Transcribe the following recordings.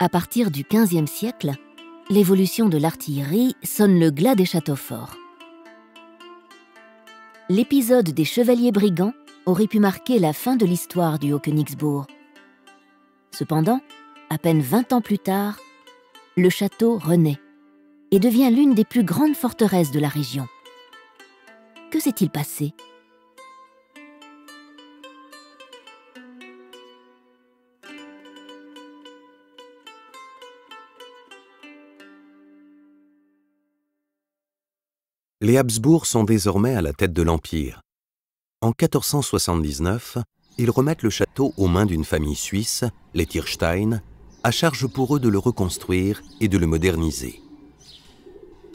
À partir du XVe siècle, l'évolution de l'artillerie sonne le glas des châteaux forts. L'épisode des chevaliers brigands aurait pu marquer la fin de l'histoire du Haut-Königsbourg. Cependant, à peine 20 ans plus tard, le château renaît et devient l'une des plus grandes forteresses de la région. Que s'est-il passé ? Les Habsbourg sont désormais à la tête de l'Empire. En 1479, ils remettent le château aux mains d'une famille suisse, les Tirstein, à charge pour eux de le reconstruire et de le moderniser.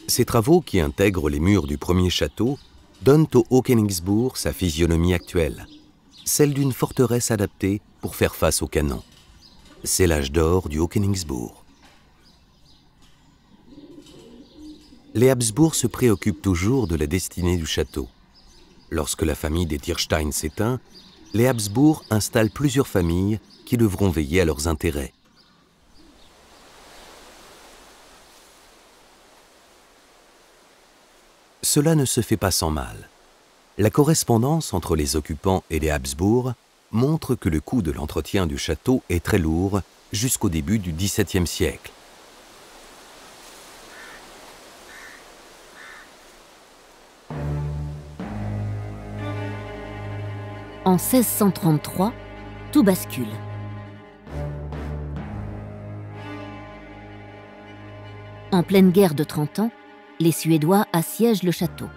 Ces travaux, qui intègrent les murs du premier château, donnent au Haut-Königsbourg sa physionomie actuelle, celle d'une forteresse adaptée pour faire face aux canons. C'est l'âge d'or du Haut-Königsbourg. Les Habsbourg se préoccupent toujours de la destinée du château. Lorsque la famille des Tirstein s'éteint, les Habsbourg installent plusieurs familles qui devront veiller à leurs intérêts. Cela ne se fait pas sans mal. La correspondance entre les occupants et les Habsbourg montre que le coût de l'entretien du château est très lourd jusqu'au début du XVIIe siècle. En 1633, tout bascule. En pleine guerre de 30 ans, les Suédois assiègent le château.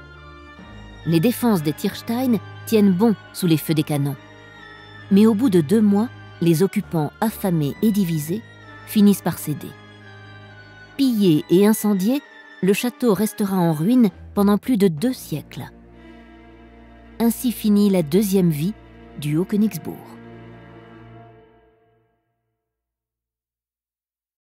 Les défenses des Tirstein tiennent bon sous les feux des canons. Mais au bout de 2 mois, les occupants affamés et divisés finissent par céder. Pillé et incendié, le château restera en ruine pendant plus de 2 siècles. Ainsi finit la deuxième vie du Haut-Königsbourg.